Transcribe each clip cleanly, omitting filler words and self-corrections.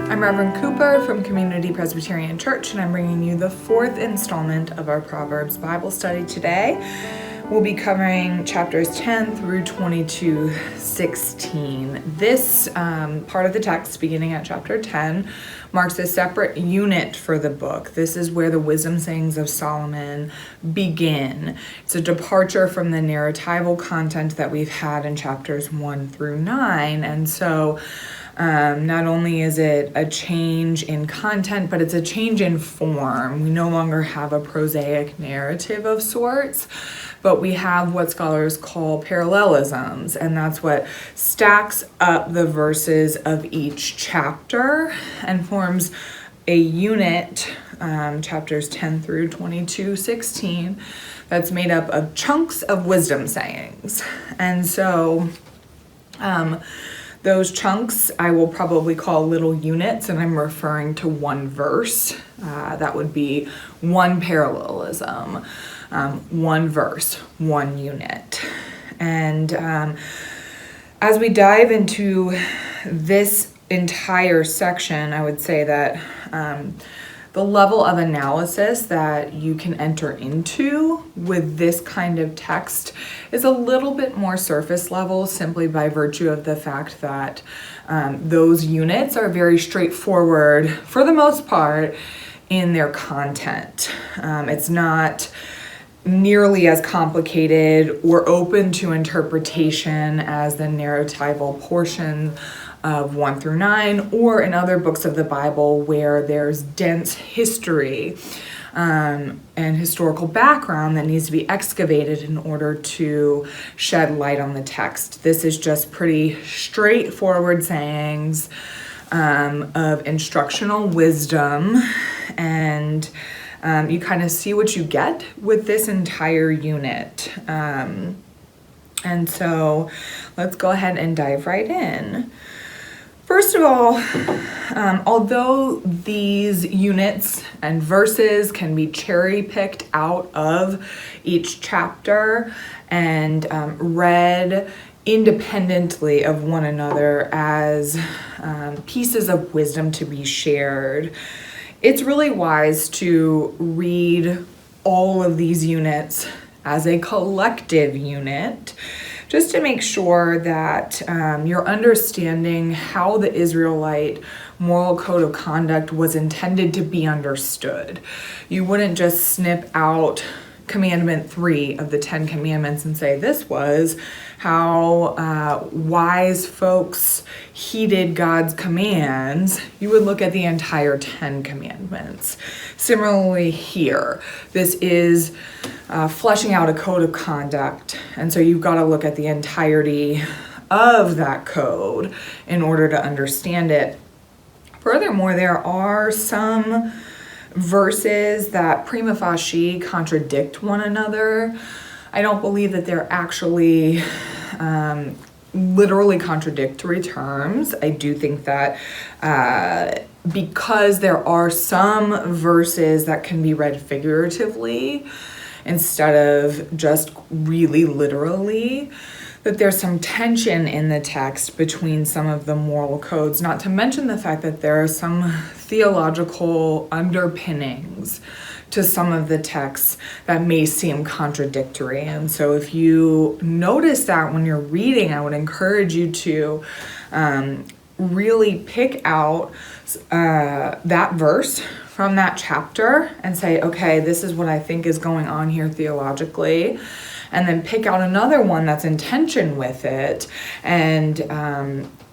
I'm Reverend Cooper from Community Presbyterian Church, and I'm bringing you the fourth installment of our Proverbs Bible study today. We'll be covering chapters 10 through 22:16. This part of the text, beginning at chapter 10, marks a separate unit for the book. This is where the wisdom sayings of Solomon begin. It's a departure from the narratival content that we've had in chapters 1 through 9, and so not only is it a change in content, but it's a change in form. We no longer have a prosaic narrative of sorts, but we have what scholars call parallelisms, and that's what stacks up the verses of each chapter and forms a unit, chapters 10 through 22:16, that's made up of chunks of wisdom sayings. And so those chunks I will probably call little units, and I'm referring to one verse. That would be one parallelism, one verse, one unit. And as we dive into this entire section, I would say that the level of analysis that you can enter into with this kind of text is a little bit more surface level, simply by virtue of the fact that those units are very straightforward for the most part in their content. It's not nearly as complicated or open to interpretation as the narratival portion of 1 through 9, or in other books of the Bible where there's dense history and historical background that needs to be excavated in order to shed light on the text. This is just pretty straightforward sayings of instructional wisdom, and you kind of see what you get with this entire unit. And so let's go ahead and dive right in. First of all, although these units and verses can be cherry-picked out of each chapter and read independently of one another as pieces of wisdom to be shared, it's really wise to read all of these units as a collective unit, just to make sure that you're understanding how the Israelite moral code of conduct was intended to be understood. You wouldn't just snip out Commandment 3 of the 10 Commandments and say this was how wise folks heeded God's commands. You would look at the entire 10 Commandments. Similarly here, this is fleshing out a code of conduct, and so you've got to look at the entirety of that code in order to understand it. Furthermore, there are some verses that prima facie contradict one another. I don't believe that they're actually literally contradictory terms. I do think that because there are some verses that can be read figuratively instead of just really literally, that there's some tension in the text between some of the moral codes, not to mention the fact that there are some theological underpinnings to some of the texts that may seem contradictory. And so if you notice that when you're reading, I would encourage you to really pick out that verse from that chapter and say, okay, this is what I think is going on here theologically, and then pick out another one that's in tension with it and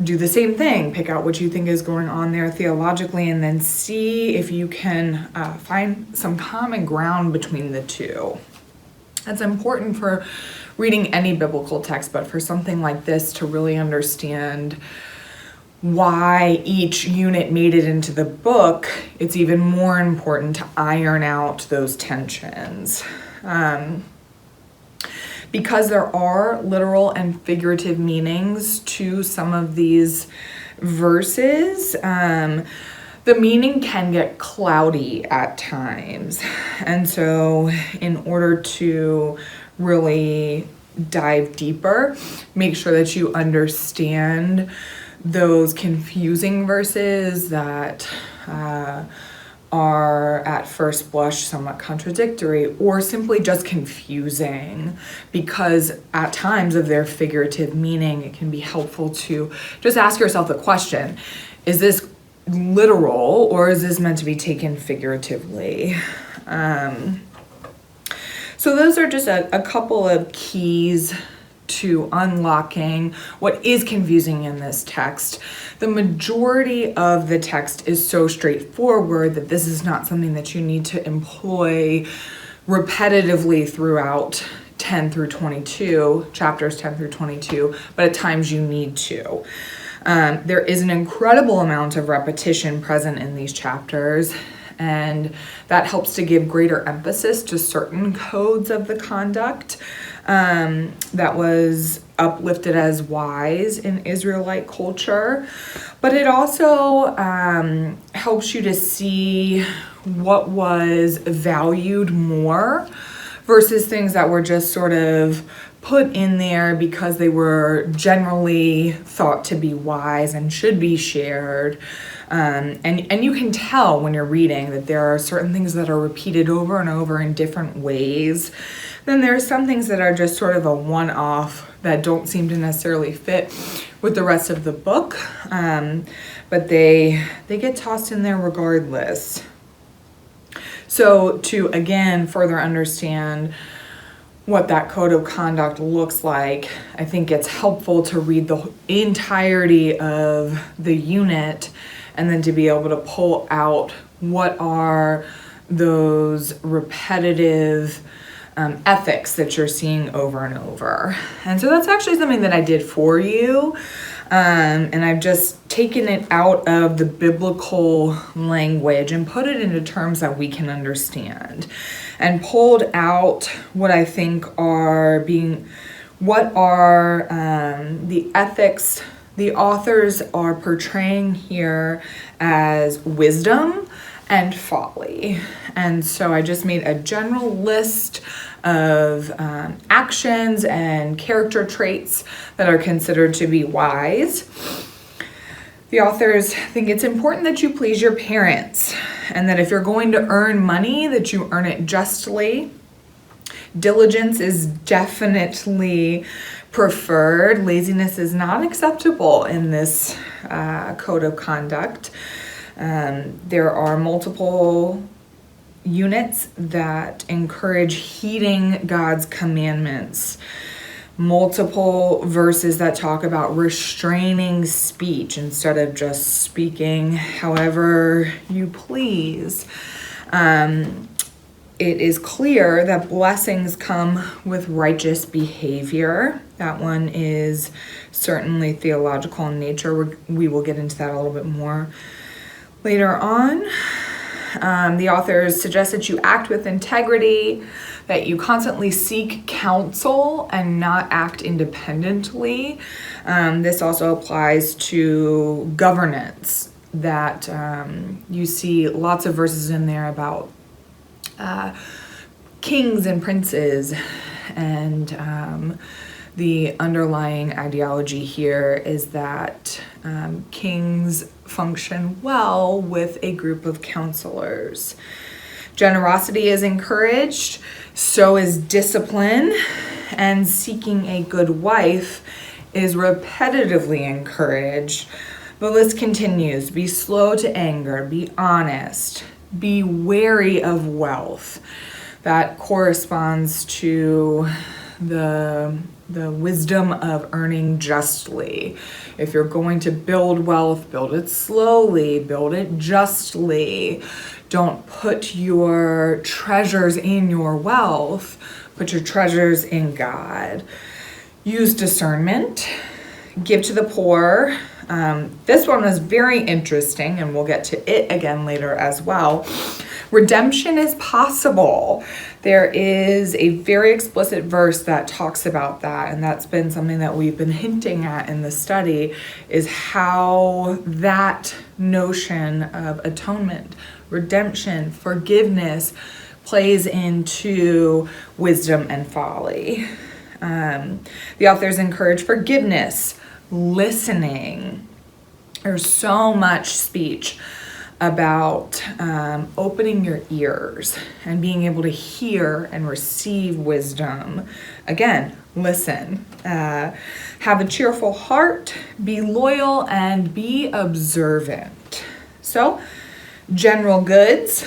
do the same thing. Pick out what you think is going on there theologically, and then see if you can find some common ground between the two. That's important for reading any biblical text, but for something like this to really understand why each unit made it into the book, it's even more important to iron out those tensions. Because there are literal and figurative meanings to some of these verses, the meaning can get cloudy at times. And so in order to really dive deeper, make sure that you understand those confusing verses that are at first blush somewhat contradictory or simply just confusing, because at times of their figurative meaning, it can be helpful to just ask yourself the question, is this literal or is this meant to be taken figuratively? So those are just a couple of keys to unlocking what is confusing in this text. The majority of the text is so straightforward that this is not something that you need to employ repetitively throughout 10 through 22, chapters 10 through 22, but at times you need to. There is an incredible amount of repetition present in these chapters, and that helps to give greater emphasis to certain codes of the conduct that was uplifted as wise in Israelite culture. But it also helps you to see what was valued more versus things that were just sort of put in there because they were generally thought to be wise and should be shared. And you can tell when you're reading that there are certain things that are repeated over and over in different ways. Then there are some things that are just sort of a one-off that don't seem to necessarily fit with the rest of the book, but they get tossed in there regardless. So to, again, further understand what that code of conduct looks like, I think it's helpful to read the entirety of the unit and then to be able to pull out what are those repetitive ethics that you're seeing over and over. And so that's actually something that I did for you. And I've just taken it out of the biblical language and put it into terms that we can understand, and pulled out what I think are the ethics the authors are portraying here as wisdom and folly. And so I just made a general list of actions and character traits that are considered to be wise. The authors think it's important that you please your parents, and that if you're going to earn money, that you earn it justly. Diligence is definitely preferred. Laziness is not acceptable in this code of conduct. There are multiple units that encourage heeding God's commandments. Multiple verses that talk about restraining speech instead of just speaking however you please. It is clear that blessings come with righteous behavior. That one is certainly theological in nature. We will get into that a little bit more later on. The authors suggest that you act with integrity, that you constantly seek counsel and not act independently. This also applies to governance, that you see lots of verses in there about kings and princes, and the underlying ideology here is that kings function well with a group of counselors. Generosity is encouraged, so is discipline, and seeking a good wife is repetitively encouraged. The list continues. Be slow to anger, be honest, be wary of wealth. That corresponds to the wisdom of earning justly. If you're going to build wealth, build it slowly, build it justly. Don't put your treasures in your wealth, put your treasures in God. Use discernment, give to the poor. This one was very interesting, and we'll get to it again later as well. Redemption is possible. There is a very explicit verse that talks about that, and that's been something that we've been hinting at in the study, is how that notion of atonement, redemption, forgiveness plays into wisdom and folly. The authors encourage forgiveness, listening, There's so much speech about opening your ears and being able to hear and receive wisdom. Again, listen. Have a cheerful heart, be loyal, and be observant. So, general goods.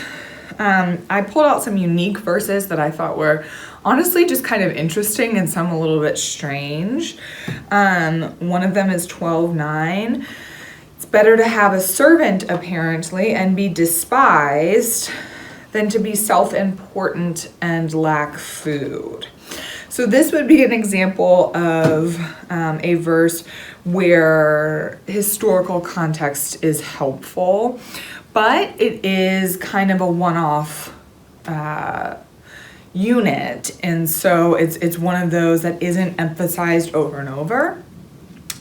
I pulled out some unique verses that I thought were honestly just kind of interesting and some a little bit strange. One of them is 12:9. It's better to have a servant, apparently, and be despised than to be self-important and lack food. So this would be an example of a verse where historical context is helpful, but it is kind of a one-off unit, and so it's one of those that isn't emphasized over and over.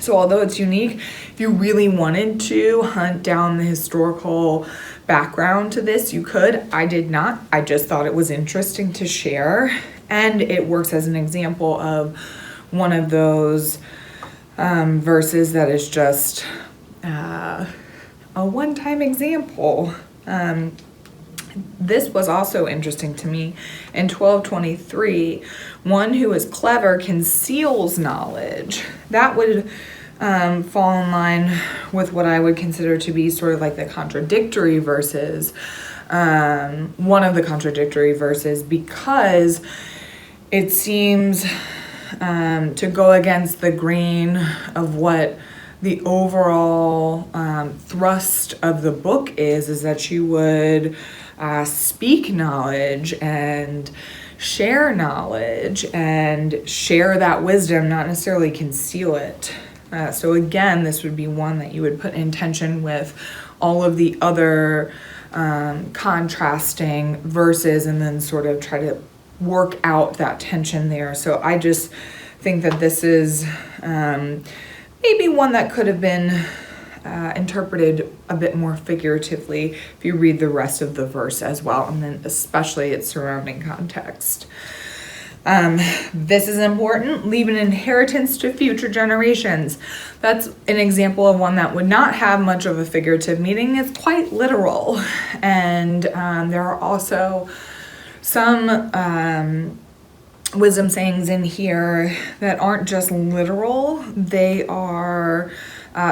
So although it's unique, if you really wanted to hunt down the historical background to this, you could. I did not. I just thought it was interesting to share, and it works as an example of one of those verses that is just a one-time example. This was also interesting to me. In 12:23, one who is clever conceals knowledge. That would fall in line with what I would consider to be sort of like the contradictory verses. One of the contradictory verses, because it seems to go against the grain of what the overall thrust of the book is that you would speak knowledge and share knowledge and share that wisdom, not necessarily conceal it. So again, this would be one that you would put in tension with all of the other contrasting verses and then sort of try to work out that tension there. So I just think that this is maybe one that could have been interpreted a bit more figuratively if you read the rest of the verse as well, and then especially its surrounding context. This is important. Leave an inheritance to future generations. That's an example of one that would not have much of a figurative meaning. It's quite literal. And there are also some wisdom sayings in here that aren't just literal. They are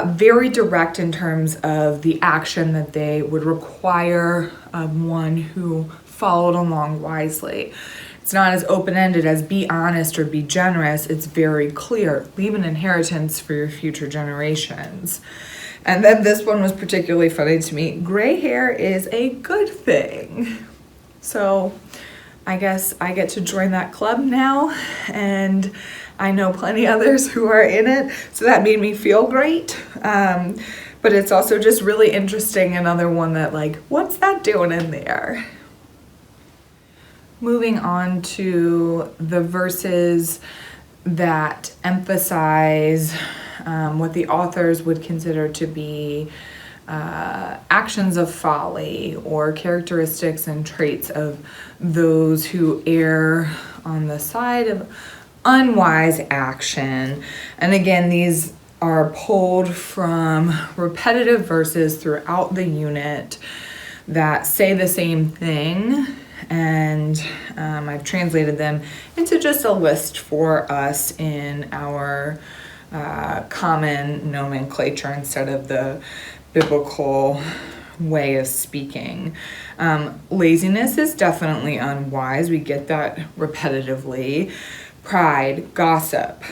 very direct in terms of the action that they would require of one who followed along wisely. It's not as open-ended as be honest or be generous. It's very clear. Leave an inheritance for your future generations. And then this one was particularly funny to me. Gray hair is a good thing. So I guess I get to join that club now, and I know plenty others who are in it, so that made me feel great. But it's also just really interesting, another one that, like, what's that doing in there? Moving on to the verses that emphasize what the authors would consider to be actions of folly or characteristics and traits of those who err on the side of unwise action. And again, these are pulled from repetitive verses throughout the unit that say the same thing, and I've translated them into just a list for us in our common nomenclature instead of the biblical way of speaking. Laziness is definitely unwise. We get that repetitively. Pride, gossip.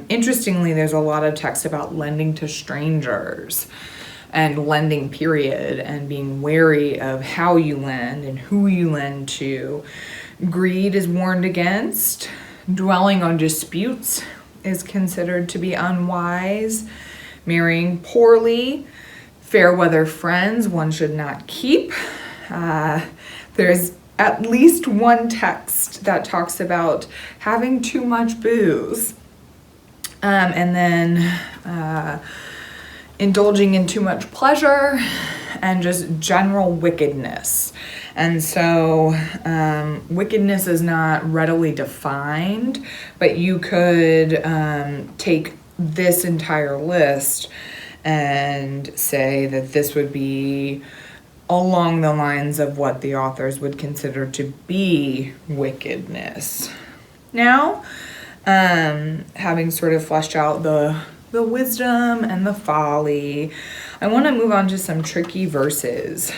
Interestingly, there's a lot of text about lending to strangers and lending, period, and being wary of how you lend and who you lend to. Greed is warned against. Dwelling on disputes is considered to be unwise. Marrying poorly. Fair weather friends one should not keep. There's at least one text that talks about having too much booze. And then indulging in too much pleasure and just general wickedness. And so wickedness is not readily defined, but you could take this entire list and say that this would be along the lines of what the authors would consider to be wickedness. Now, having sort of fleshed out the wisdom and the folly, I want to move on to some tricky verses.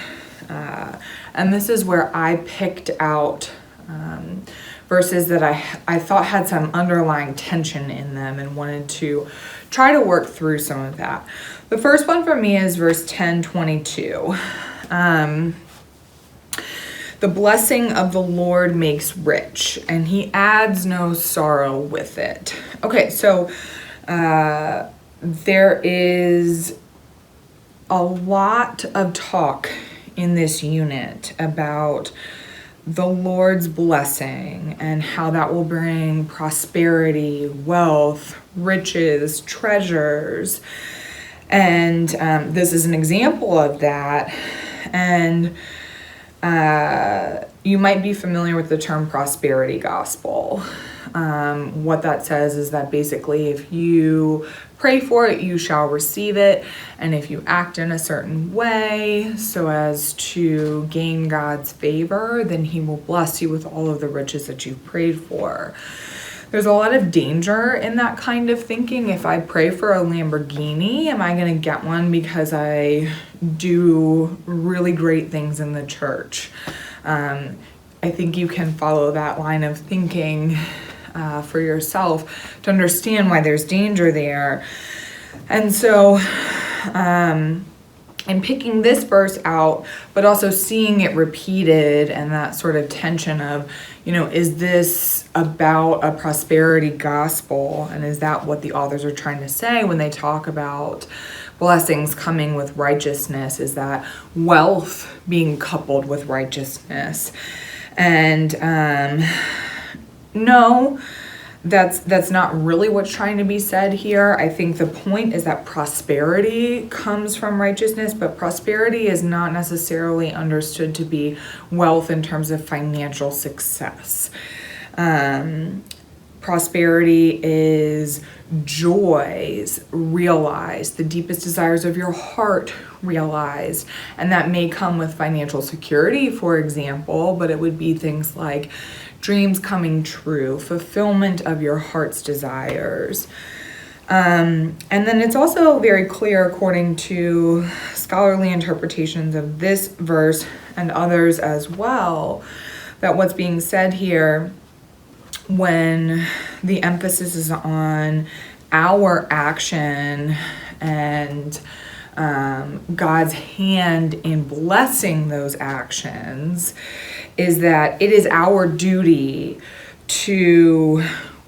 And this is where I picked out verses that I thought had some underlying tension in them and wanted to try to work through some of that. The first one for me is verse 10:22. The blessing of the Lord makes rich, and he adds no sorrow with it. Okay, so there is a lot of talk in this unit about the Lord's blessing and how that will bring prosperity, wealth, riches, treasures. And this is an example of that. And you might be familiar with the term prosperity gospel. What that says is that basically if you pray for it, you shall receive it. And if you act in a certain way so as to gain God's favor, then he will bless you with all of the riches that you've prayed for. There's a lot of danger in that kind of thinking. If I pray for a Lamborghini, am I going to get one because I do really great things in the church? I think you can follow that line of thinking for yourself to understand why there's danger there. And so in picking this verse out, but also seeing it repeated and that sort of tension of, is this about a prosperity gospel? And is that what the authors are trying to say when they talk about blessings coming with righteousness? Is that wealth being coupled with righteousness? And no, that's not really what's trying to be said here. I think the point is that prosperity comes from righteousness, but prosperity is not necessarily understood to be wealth in terms of financial success. Prosperity is joys realized, the deepest desires of your heart realized, and that may come with financial security, for example, but it would be things like dreams coming true, fulfillment of your heart's desires. And then it's also very clear, according to scholarly interpretations of this verse and others as well, that what's being said here, when the emphasis is on our action and God's hand in blessing those actions, is that it is our duty to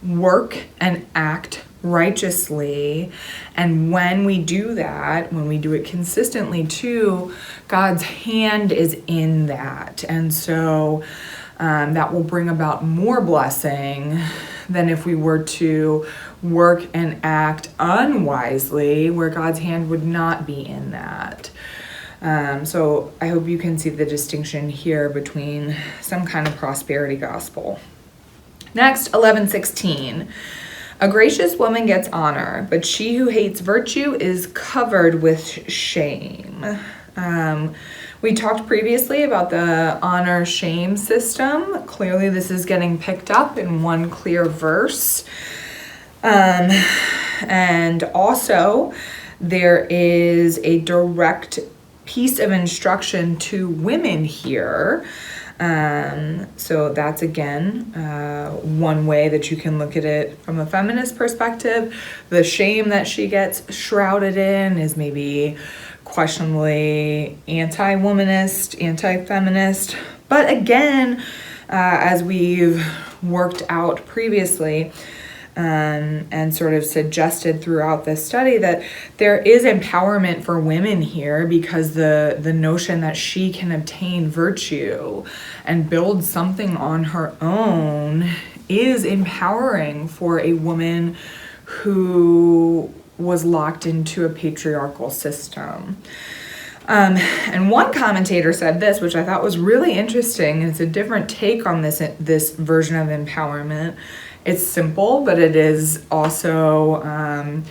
work and act righteously. And when we do that, when we do it consistently too, God's hand is in that. And so that will bring about more blessing than if we were to work and act unwisely, where God's hand would not be in that. So I hope you can see the distinction here between some kind of prosperity gospel. Next, 11:16. A gracious woman gets honor, but she who hates virtue is covered with shame. We talked previously about the honor-shame system. Clearly, this is getting picked up in one clear verse. And also, there is a direct piece of instruction to women here. So that's, again, one way that you can look at it from a feminist perspective. The shame that she gets shrouded in is maybe questionably anti-womanist, anti-feminist. But again, as we've worked out previously, and sort of suggested throughout this study, that there is empowerment for women here, because the notion that she can obtain virtue and build something on her own is empowering for a woman who was locked into a patriarchal system. And one commentator said this, which I thought was really interesting, and it's a different take on this version of empowerment. It's simple, but it is also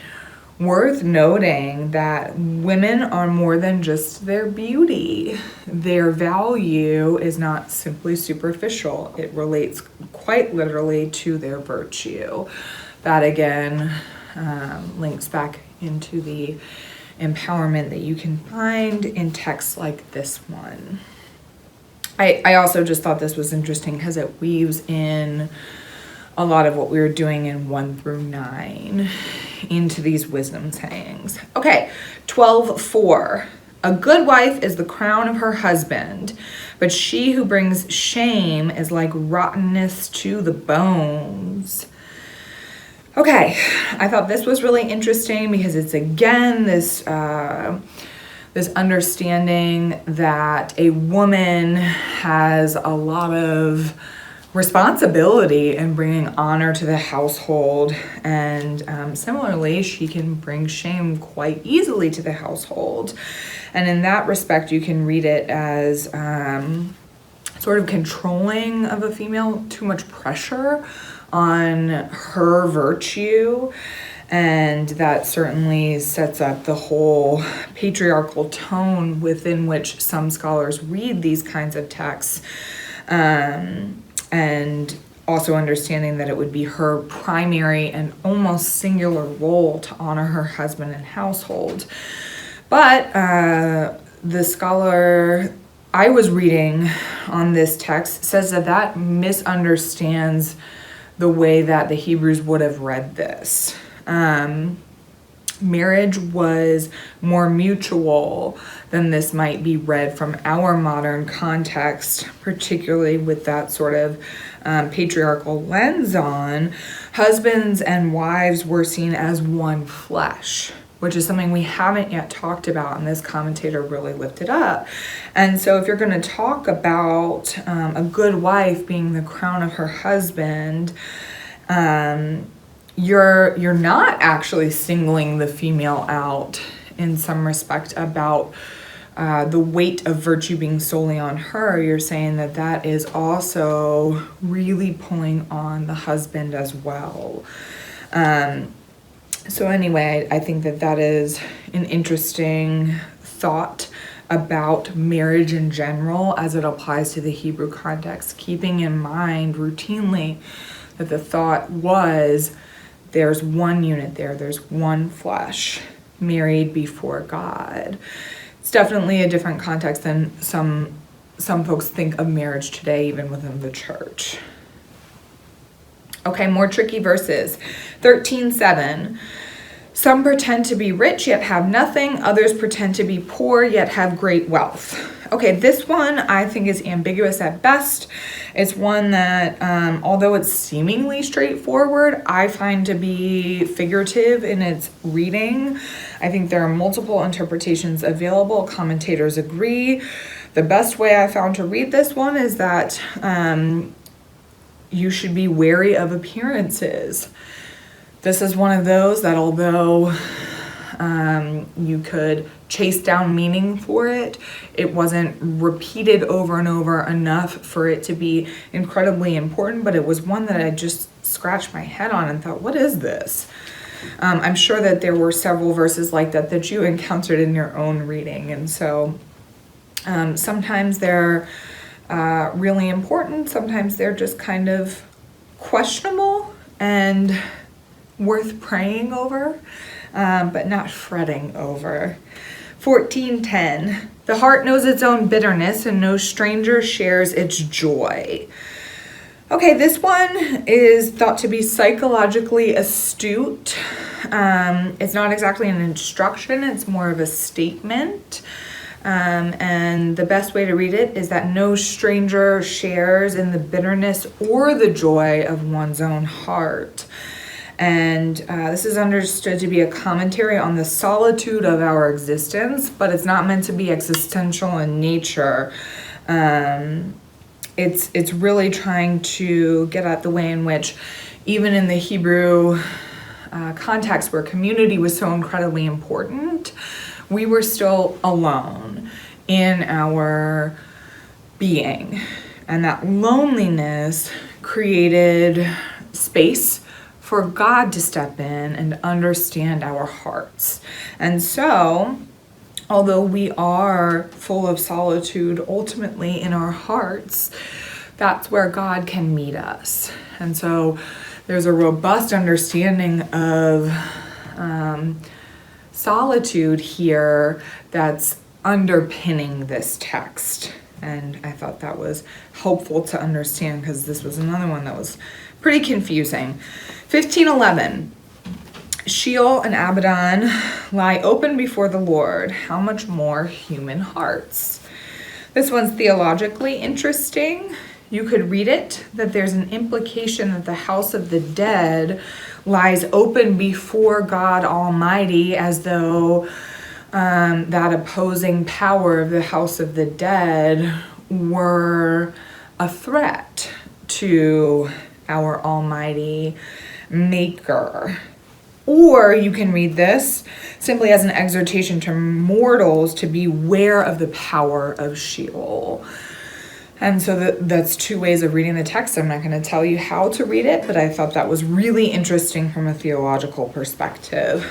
Worth noting that women are more than just their beauty. Their value is not simply superficial. It relates quite literally to their virtue. That again links back into the empowerment that you can find in texts like this one. I also just thought this was interesting because it weaves in a lot of what we were doing in 1 through 9 into these wisdom sayings. Okay, 12:4. A good wife is the crown of her husband, but she who brings shame is like rottenness to the bones. Okay, I thought this was really interesting because it's again this understanding that a woman has a lot of responsibility in bringing honor to the household, and similarly she can bring shame quite easily to the household. And in that respect you can read it as sort of controlling of a female, too much pressure on her virtue, and that certainly sets up the whole patriarchal tone within which some scholars read these kinds of texts. And also understanding that it would be her primary and almost singular role to honor her husband and household. But the scholar I was reading on this text says that misunderstands the way that the Hebrews would have read this. Marriage was more mutual than this might be read from our modern context, particularly with that sort of patriarchal lens on. Husbands and wives were seen as one flesh, which is something we haven't yet talked about, and this commentator really lifted up. And so if you're going to talk about a good wife being the crown of her husband, you're not actually singling the female out in some respect about the weight of virtue being solely on her. You're saying that is also really pulling on the husband as well. So anyway, I think that is an interesting thought about marriage in general as it applies to the Hebrew context, keeping in mind routinely that the thought was there's one unit there's one flesh married before God. It's definitely a different context than some folks think of marriage today, even within the church. Okay, more tricky verses. 13:7. Some pretend to be rich yet have nothing. Others pretend to be poor yet have great wealth. Okay, this one I think is ambiguous at best. It's one that, although it's seemingly straightforward, I find to be figurative in its reading. I think there are multiple interpretations available. Commentators agree. The best way I found to read this one is that you should be wary of appearances. This is one of those that although you could chase down meaning for it, it wasn't repeated over and over enough for it to be incredibly important, but it was one that I just scratched my head on and thought, what is this? I'm sure that there were several verses like that you encountered in your own reading, and so sometimes they're really important, sometimes they're just kind of questionable and worth praying over, but not fretting over. 14:10. The heart knows its own bitterness, and no stranger shares its joy. Okay, this one is thought to be psychologically astute. It's not exactly an instruction, it's more of a statement. And the best way to read it is that no stranger shares in the bitterness or the joy of one's own heart. And this is understood to be a commentary on the solitude of our existence, but it's not meant to be existential in nature. It's really trying to get at the way in which, even in the Hebrew context where community was so incredibly important, we were still alone in our being. And that loneliness created space for God to step in and understand our hearts. And so, although we are full of solitude ultimately in our hearts, that's where God can meet us. And so there's a robust understanding of solitude here that's underpinning this text. And I thought that was helpful to understand because this was another one that was pretty confusing. 15:11. Sheol and Abaddon lie open before the Lord. How much more human hearts? This one's theologically interesting. You could read it that there's an implication that the house of the dead lies open before God Almighty, as though that opposing power of the house of the dead were a threat to our Almighty Maker. Or you can read this simply as an exhortation to mortals to beware of the power of Sheol. And so that's two ways of reading the text. I'm not going to tell you how to read it, but I thought that was really interesting from a theological perspective.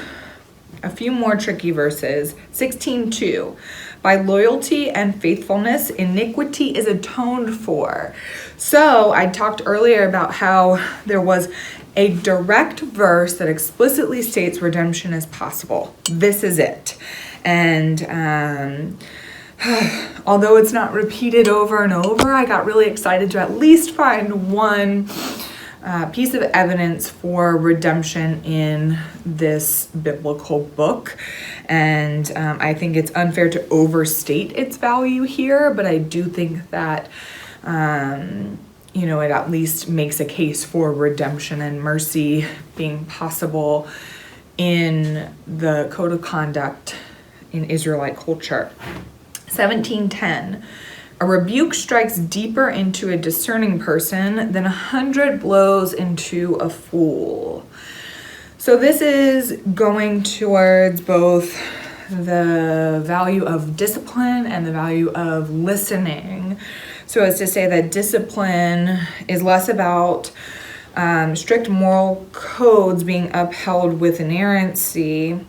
A few more tricky verses. 16:2. By loyalty and faithfulness, iniquity is atoned for. So I talked earlier about how there was a direct verse that explicitly states redemption is possible. This is it. And although it's not repeated over and over, I got really excited to at least find one piece of evidence for redemption in this biblical book. And I think it's unfair to overstate its value here, but I do think that it at least makes a case for redemption and mercy being possible in the code of conduct in Israelite culture. 17:10. A rebuke strikes deeper into a discerning person than 100 blows into a fool. So this is going towards both the value of discipline and the value of listening. So as to say that discipline is less about strict moral codes being upheld with inerrancy,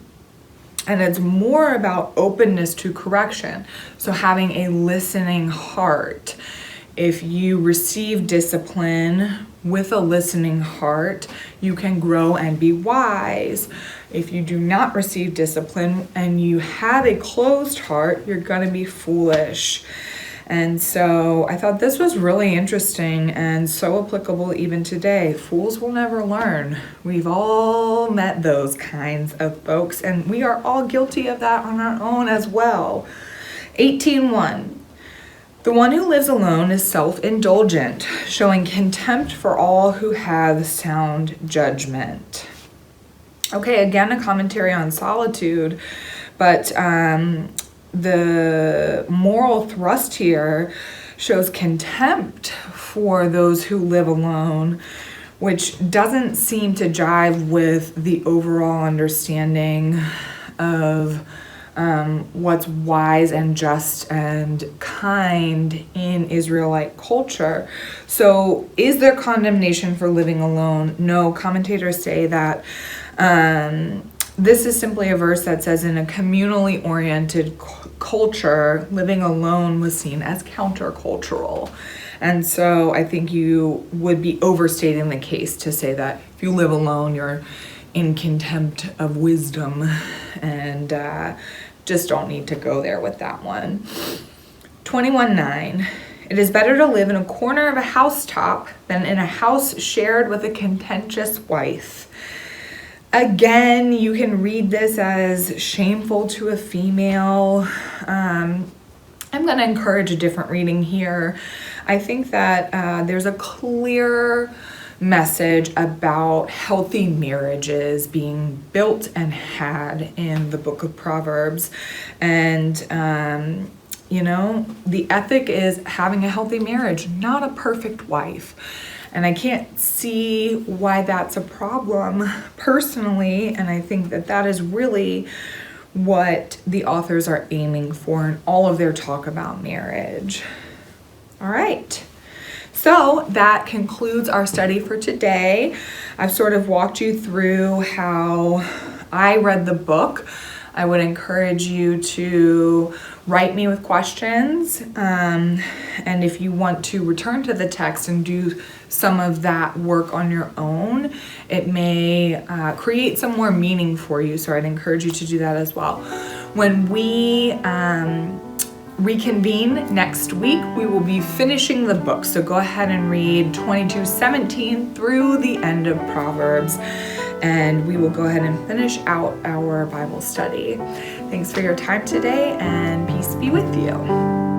and it's more about openness to correction. So having a listening heart. If you receive discipline with a listening heart, you can grow and be wise. If you do not receive discipline and you have a closed heart, you're going to be foolish. And so I thought this was really interesting and so applicable even today. Fools will never learn. We've all met those kinds of folks, and we are all guilty of that on our own as well. 18:1. The one who lives alone is self-indulgent, showing contempt for all who have sound judgment. Okay, again, a commentary on solitude, but the moral thrust here shows contempt for those who live alone, which doesn't seem to jive with the overall understanding of what's wise and just and kind in Israelite culture. So is there condemnation for living alone? No, commentators say that this is simply a verse that says in a communally oriented culture, living alone was seen as countercultural. And so I think you would be overstating the case to say that if you live alone, you're in contempt of wisdom, and just don't need to go there with that one. 21:9. It is better to live in a corner of a housetop than in a house shared with a contentious wife. Again, you can read this as shameful to a female. I'm going to encourage a different reading here. I think that there's a clear message about healthy marriages being built and had in the book of Proverbs. And, the ethic is having a healthy marriage, not a perfect wife. And I can't see why that's a problem personally. And I think that that is really what the authors are aiming for in all of their talk about marriage. All right. So that concludes our study for today. I've sort of walked you through how I read the book. I would encourage you to write me with questions, and if you want to return to the text and do some of that work on your own, it may create some more meaning for you, so I'd encourage you to do that as well. When we reconvene next week, we will be finishing the book, so go ahead and read 22:17 through the end of Proverbs, and we will go ahead and finish out our Bible study. Thanks for your time today, and peace be with you.